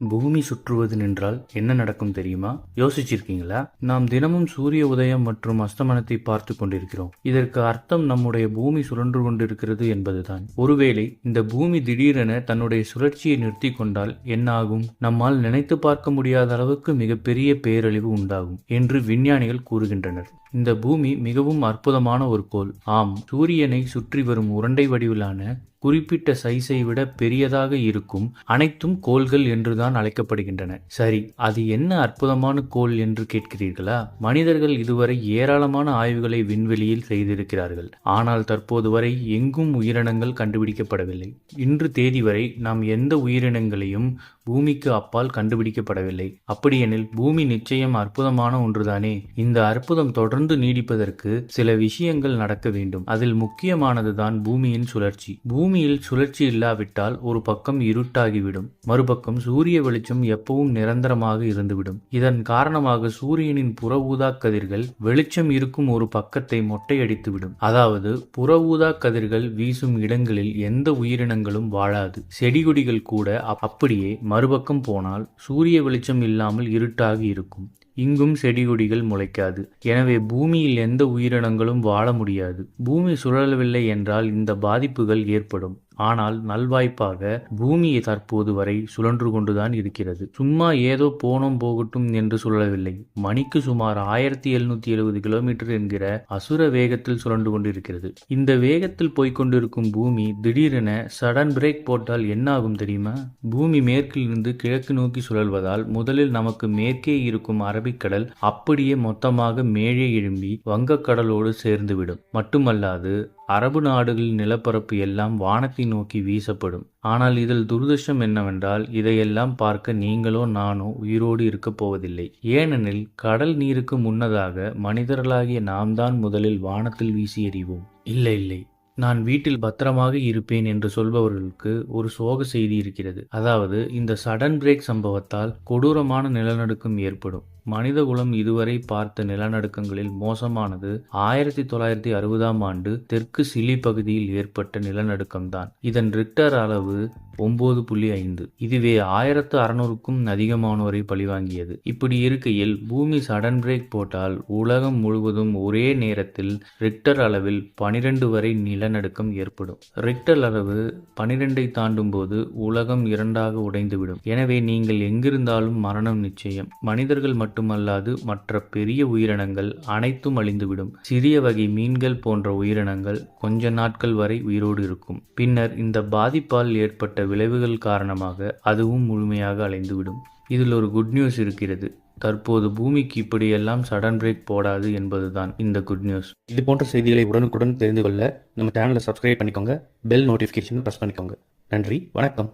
பூமி சுற்றுவது நின்றால் என்ன நடக்கும் தெரியுமா? யோசிச்சிருக்கீங்களா? நாம் தினமும் சூரிய உதயம் மற்றும் அஸ்தமனத்தை பார்த்து கொண்டிருக்கிறோம். இதற்கு அர்த்தம் நம்முடைய பூமி சுழன்று கொண்டிருக்கிறது என்பதுதான். ஒருவேளை இந்த பூமி திடீரென தன்னுடைய சுழற்சியை நிறுத்தி கொண்டால் என்ன ஆகும்? நம்மால் நினைத்து பார்க்க முடியாத அளவுக்கு மிகப்பெரிய பேரழிவு உண்டாகும் என்று விஞ்ஞானிகள் கூறுகின்றனர். இந்த பூமி மிகவும் அற்புதமான ஒரு கோள். ஆம், சூரியனை சுற்றி வரும் உருண்டை வடிவிலான குறிப்பிட்ட சைஸை விட பெரியதாக இருக்கும் அனைத்தும் கோள்கள் என்றுதான் அழைக்கப்படுகின்றன. சரி, அது என்ன அற்புதமான கோள் என்று கேட்கிறீர்களா? மனிதர்கள் இதுவரை ஏராளமான ஆய்வுகளை விண்வெளியில் செய்திருக்கிறார்கள். ஆனால் தற்போது வரை எங்கும் உயிரினங்கள் கண்டுபிடிக்கப்படவில்லை. இன்று தேதி வரை நாம் எந்த உயிரினங்களையும் பூமிக்கு அப்பால் கண்டுபிடிக்கப்படவில்லை. அப்படியெனில் பூமி நிச்சயம் அற்புதமான ஒன்றுதானே. இந்த அற்புதம் தொடர்ந்து நீடிப்பதற்கு சில விஷயங்கள் நடக்க வேண்டும். அதில் முக்கியமானதுதான் பூமியின் சுழற்சி. பூமியில் சுழற்சி இல்லாவிட்டால் ஒரு பக்கம் இருட்டாகிவிடும், மறுபக்கம் சூரிய வெளிச்சம் எப்பவும் நிரந்தரமாக இருந்துவிடும். இதன் காரணமாக சூரியனின் புற ஊதா கதிர்கள் வெளிச்சம் இருக்கும் ஒரு பக்கத்தை மொட்டையடித்துவிடும். அதாவது புற ஊதா கதிர்கள் வீசும் இடங்களில் எந்த உயிரினங்களும் வாழாது. செடிகொடிகள் கூட அப்படியே மறுபக்கம் போனால் சூரிய வெளிச்சம் இல்லாமல் இருட்டாகி இருக்கும். இங்கும் செடிகொடிகள் முளைக்காது. எனவே பூமியில் எந்த உயிரினங்களும் வாழ முடியாது. பூமி சுழலவில்லை என்றால் இந்த பாதிப்புகள் ஏற்படும். ஆனால் நல்வாய்ப்பாக பூமி தற்போது வரை சுழன்று கொண்டுதான் இருக்கிறது. சும்மா ஏதோ போனோம் போகட்டும் என்று சுழலவில்லை. மணிக்கு சுமார் 1770 கிலோமீட்டர் என்கிற அசுர வேகத்தில் சுழன்று கொண்டிருக்கிறது. இந்த வேகத்தில் போய்கொண்டிருக்கும் பூமி திடீரென சடன் பிரேக் போட்டால் என்ன ஆகும் தெரியுமா? பூமி மேற்கிலிருந்து கிழக்கு நோக்கி சுழல்வதால் முதலில் நமக்கு மேற்கே இருக்கும் அரபிக்கடல் அப்படியே மொத்தமாக மேலே எழும்பி வங்கக்கடலோடு சேர்ந்துவிடும். மட்டுமல்லாது அரபு நாடுகளின் நிலப்பரப்பு எல்லாம் வானத்தை நோக்கி வீசப்படும். ஆனால் இதில் துரதிர்ஷ்டம் என்னவென்றால் இதையெல்லாம் பார்க்க நீங்களோ நானோ உயிரோடு இருக்கப் போவதில்லை. ஏனெனில் கடல் நீருக்கு முன்னதாக மனிதர்களாகிய நாம் தான் முதலில் வானத்தில் வீசி எறிவோம். இல்லை, நான் வீட்டில் பத்திரமாக இருப்பேன் என்று சொல்பவர்களுக்கு ஒரு சோக செய்தி இருக்கிறது. அதாவது இந்த சடன் பிரேக் சம்பவத்தால் கொடூரமான நிலநடுக்கம் ஏற்படும். மனிதகுலம் இதுவரை பார்த்த நிலநடுக்கங்களில் மோசமானது 1960ஆம் ஆண்டு தெற்கு சிலி பகுதியில் ஏற்பட்ட நிலநடுக்கம்தான். இதன் ரிக்டர் அளவு 9.5. இதுவே 1600க்கும் அதிகமானோரை பழிவாங்கியது. இப்படி இருக்கையில் பூமி சடன் பிரேக் போட்டால் உலகம் முழுவதும் ஒரே நேரத்தில் ரிக்டர் அளவில் 12 வரை நிலநடுக்கம் ஏற்படும். ரிக்டர் அளவு 12ஐ தாண்டும் போது உலகம் இரண்டாக உடைந்துவிடும். எனவே நீங்கள் எங்கிருந்தாலும் மரணம் நிச்சயம். மனிதர்கள் மட்டுமல்லாது மற்ற பெரிய உயிரினங்கள் அனைத்தும் அழிந்துவிடும். சிறிய வகை மீன்கள் போன்ற உயிரினங்கள் கொஞ்ச நாட்கள் வரை உயிரோடு இருக்கும். பின்னர் இந்த பாதிப்பால் ஏற்பட்ட விளைவுகள் காரணமாக அதுவும் முழுமையாக அழிந்துவிடும். இதில் ஒரு குட் நியூஸ் இருக்கிறது. தற்போது பூமிக்கு இப்படியெல்லாம் சடன் பிரேக் போடாது என்பதுதான் இந்த குட் நியூஸ். இது போன்ற செய்திகளை உடனுக்குடன் தெரிந்து கொள்ள நம்ம சேனலை சப்ஸ்கிரைப் பண்ணிக்கோங்க. பெல் நோட்டிஃபிகேஷன் ப்ரெஸ் பண்ணிக்கோங்க. நன்றி, வணக்கம்.